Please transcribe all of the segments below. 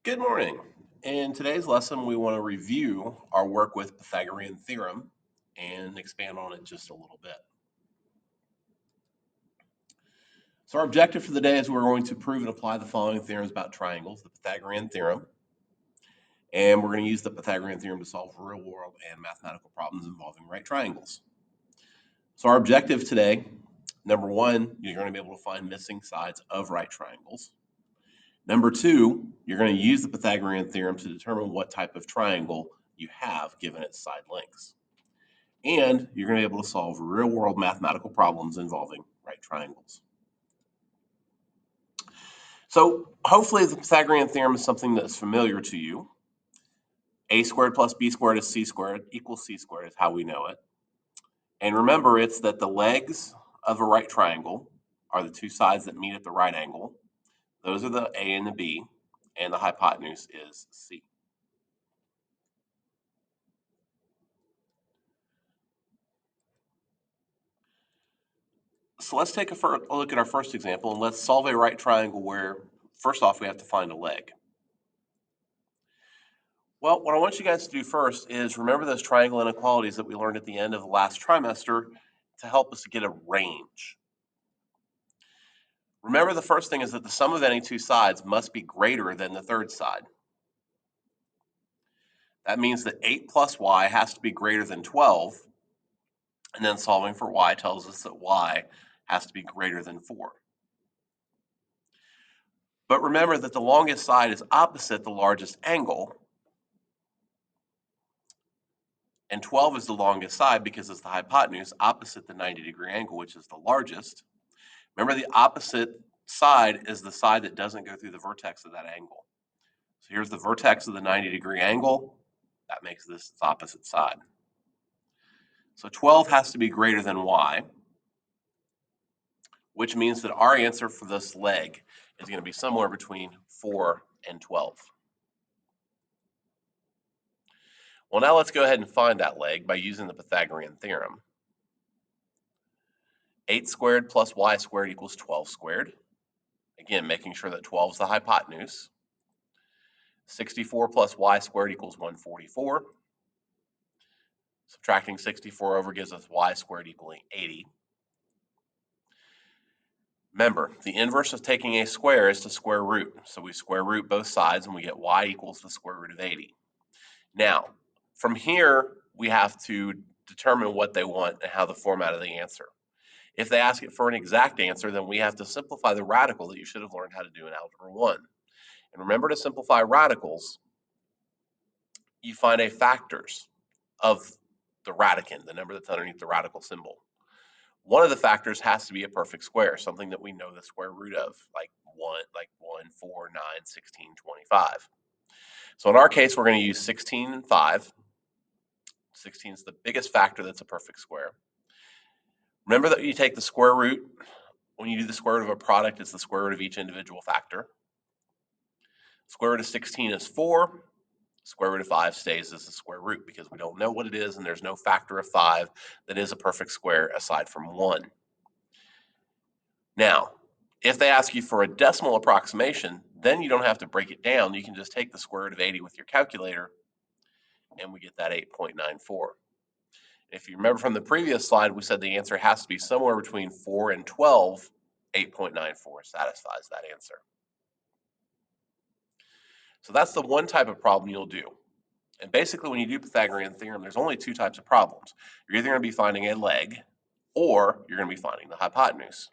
Good morning. In today's lesson, we want to review our work with Pythagorean Theorem and expand on it just a little bit. So our objective for the day is we're going to prove and apply the following theorems about triangles, the Pythagorean Theorem, and we're going to use the Pythagorean Theorem to solve real-world and mathematical problems involving right triangles. So our objective today, number one, you're going to be able to find missing sides of right triangles. Number two, you're going to use the Pythagorean theorem to determine what type of triangle you have given its side lengths. And you're going to be able to solve real-world mathematical problems involving right triangles. So hopefully the Pythagorean theorem is something that's familiar to you. A squared plus b squared is c squared equals c squared is how we know it. And remember, it's that the legs of a right triangle are the two sides that meet at the right angle. Those are the A and the B, and the hypotenuse is C. So let's take a look at our first example, and let's solve a right triangle where, first off, we have to find a leg. Well, what I want you guys to do first is remember those triangle inequalities that we learned at the end of the last trimester to help us to get a range. Remember, the first thing is that the sum of any two sides must be greater than the third side. That means that 8 plus y has to be greater than 12, and then solving for y tells us that y has to be greater than 4. But remember that the longest side is opposite the largest angle, and 12 is the longest side because it's the hypotenuse opposite the 90-degree angle, which is the largest. Remember, the opposite side is the side that doesn't go through the vertex of that angle. So here's the vertex of the 90-degree angle. That makes this its opposite side. So 12 has to be greater than y, which means that our answer for this leg is going to be somewhere between 4 and 12. Well, now let's go ahead and find that leg by using the Pythagorean theorem. 8 squared plus y squared equals 12 squared. Again, making sure that 12 is the hypotenuse. 64 plus y squared equals 144. Subtracting 64 over gives us y squared equaling 80. Remember, the inverse of taking a square is to square root. So we square root both sides and we get y equals the square root of 80. Now, from here, we have to determine what they want and how the format of the answer. If they ask it for an exact answer, then we have to simplify the radical that you should have learned how to do in Algebra 1. And remember, to simplify radicals, you find a factors of the radicand, the number that's underneath the radical symbol. One of the factors has to be a perfect square, something that we know the square root of, like 1, 4, 9, 16, 25. So in our case, we're going to use 16 and 5. 16 is the biggest factor that's a perfect square. Remember that you take the square root. When you do the square root of a product, it's the square root of each individual factor. Square root of 16 is 4. Square root of 5 stays as the square root because we don't know what it is, and there's no factor of 5 that is a perfect square aside from 1. Now, if they ask you for a decimal approximation, then you don't have to break it down. You can just take the square root of 80 with your calculator, and we get that 8.94. If you remember from the previous slide, we said the answer has to be somewhere between 4 and 12. 8.94 satisfies that answer. So that's the one type of problem you'll do. And basically, when you do Pythagorean theorem, there's only two types of problems. You're either going to be finding a leg, or you're going to be finding the hypotenuse.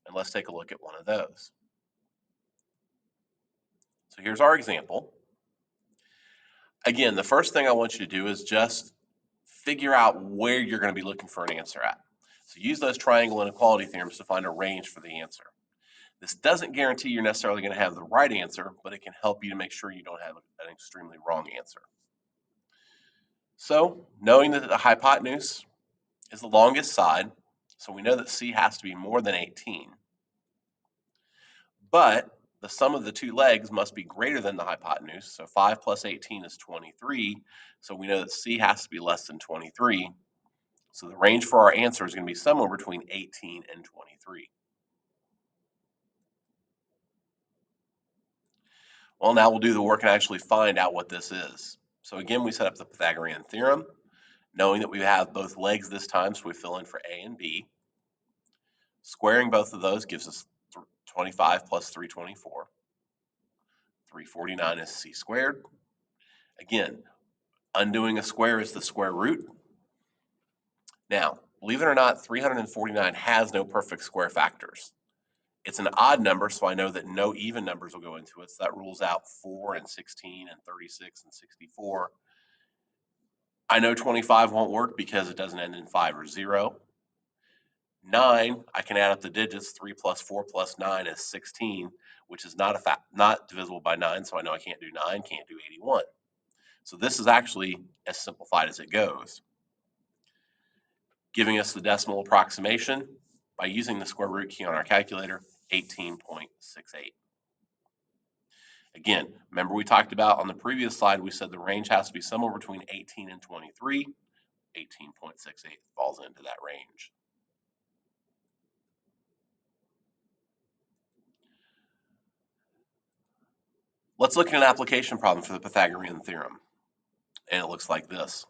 And let's take a look at one of those. So here's our example. Again, the first thing I want you to do is just figure out where you're going to be looking for an answer at. So use those triangle inequality theorems to find a range for the answer. This doesn't guarantee you're necessarily going to have the right answer, but it can help you to make sure you don't have an extremely wrong answer. So knowing that the hypotenuse is the longest side, so we know that C has to be more than 18. But the sum of the two legs must be greater than the hypotenuse, so 5 plus 18 is 23, so we know that C has to be less than 23. So the range for our answer is going to be somewhere between 18 and 23. Well, now we'll do the work and actually find out what this is. So again, we set up the Pythagorean theorem, knowing that we have both legs this time, so we fill in for A and B. Squaring both of those gives us 25 plus 324. 349 is c squared. Again, undoing a square is the square root. Now, believe it or not, 349 has no perfect square factors. It's an odd number, so I know that no even numbers will go into it. So that rules out 4 and 16 and 36 and 64. I know 25 won't work because it doesn't end in 5 or 0. 9, I can add up the digits. 3 plus 4 plus 9 is 16, which is not divisible by 9, so I know I can't do 9, can't do 81. So this is actually as simplified as it goes, giving us the decimal approximation by using the square root key on our calculator, 18.68. Again, remember we talked about on the previous slide, we said the range has to be somewhere between 18 and 23. 18.68 falls into that range. Let's look at an application problem for the Pythagorean theorem. And it looks like this.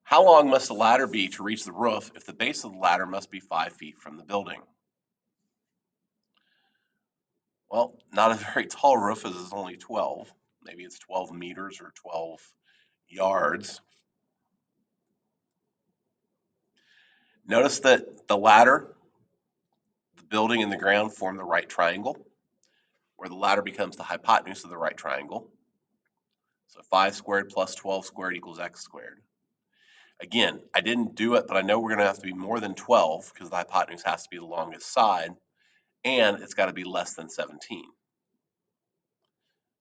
How long must the ladder be to reach the roof if the base of the ladder must be 5 feet from the building? Well, not a very tall roof as it's only 12. Maybe it's 12 meters or 12 yards. Notice that the ladder, the building, and the ground form the right triangle, where the ladder becomes the hypotenuse of the right triangle. So 5 squared plus 12 squared equals x squared. Again, I didn't do it, but I know we're going to have to be more than 12 because the hypotenuse has to be the longest side, and it's got to be less than 17.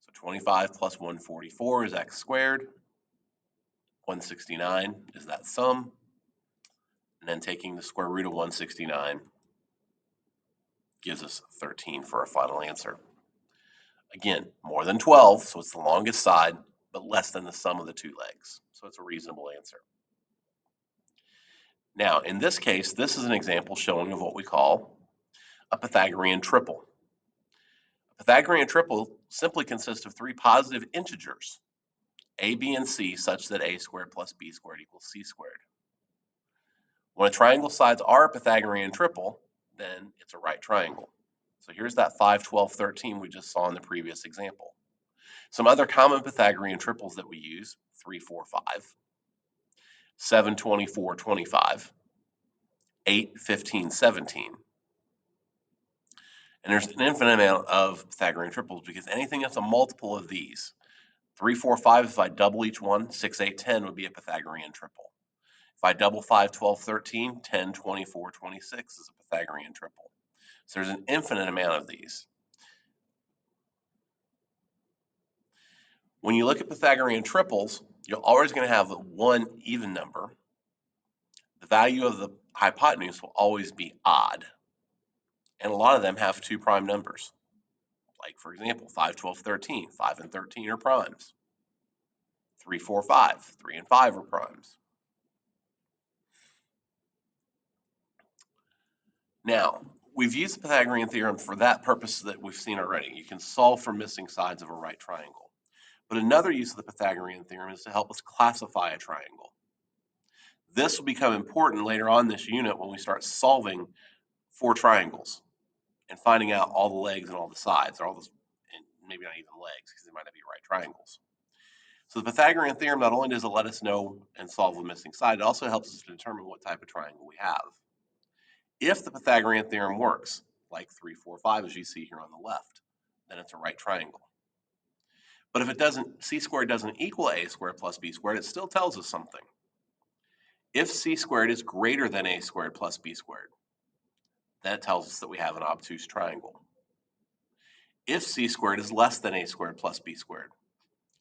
So 25 plus 144 is x squared. 169 is that sum. And then taking the square root of 169 gives us 13 for our final answer. Again, more than 12, so it's the longest side, but less than the sum of the two legs. So it's a reasonable answer. Now, in this case, this is an example showing of what we call a Pythagorean triple. A Pythagorean triple simply consists of 3 positive integers, a, b, and c, such that a squared plus b squared equals c squared. When a triangle sides are a Pythagorean triple, then it's a right triangle. So here's that 5, 12, 13 we just saw in the previous example. Some other common Pythagorean triples that we use, 3, 4, 5, 7, 24, 25, 8, 15, 17. And there's an infinite amount of Pythagorean triples because anything that's a multiple of these, 3, 4, 5, if I double each one, 6, 8, 10 would be a Pythagorean triple. If I double 5, 12, 13, 10, 24, 26 is a Pythagorean triple. So there's an infinite amount of these. When you look at Pythagorean triples, you're always going to have one even number. The value of the hypotenuse will always be odd. And a lot of them have 2 prime numbers. Like, for example, 5, 12, 13. 5 and 13 are primes. 3, 4, 5. 3 and 5 are primes. Now, we've used the Pythagorean theorem for that purpose that we've seen already. You can solve for missing sides of a right triangle. But another use of the Pythagorean theorem is to help us classify a triangle. This will become important later on in this unit when we start solving for triangles and finding out all the legs and all the sides, or all those, and maybe not even legs because they might not be right triangles. So the Pythagorean theorem not only does it let us know and solve the missing side, it also helps us to determine what type of triangle we have. If the Pythagorean theorem works, like 3, 4, 5, as you see here on the left, then it's a right triangle. But if it doesn't, c squared doesn't equal a squared plus b squared, it still tells us something. If c squared is greater than a squared plus b squared, that tells us that we have an obtuse triangle. If c squared is less than a squared plus b squared,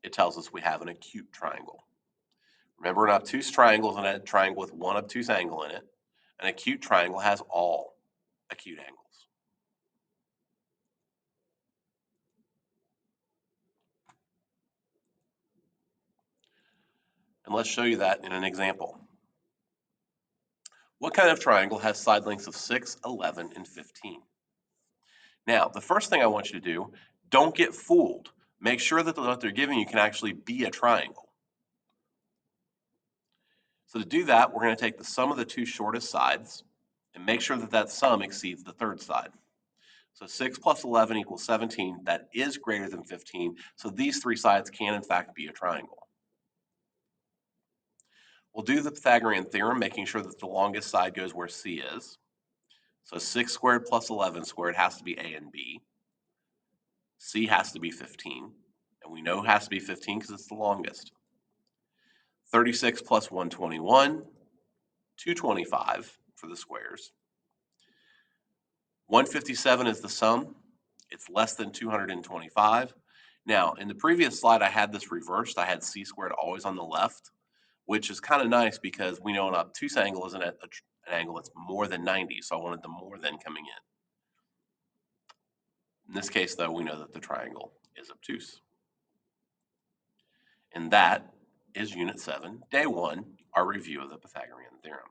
it tells us we have an acute triangle. Remember, an obtuse triangle is a triangle with one obtuse angle in it. An acute triangle has all acute angles. And let's show you that in an example. What kind of triangle has side lengths of 6, 11, and 15? Now, the first thing I want you to do, don't get fooled. Make sure that what they're giving you can actually be a triangle. So to do that, we're going to take the sum of the two shortest sides and make sure that that sum exceeds the third side. So 6 plus 11 equals 17. That is greater than 15. So these three sides can, in fact, be a triangle. We'll do the Pythagorean theorem, making sure that the longest side goes where C is. So 6 squared plus 11 squared has to be A and B. C has to be 15. And we know it has to be 15 because it's the longest. 36 plus 121, 225 for the squares. 157 is the sum. It's less than 225. Now, in the previous slide, I had this reversed. I had C squared always on the left, which is kind of nice because we know an obtuse angle isn't an angle that's more than 90, so I wanted the more than coming in. In this case, though, we know that the triangle is obtuse. And that is Unit 7, Day 1, our review of the Pythagorean Theorem.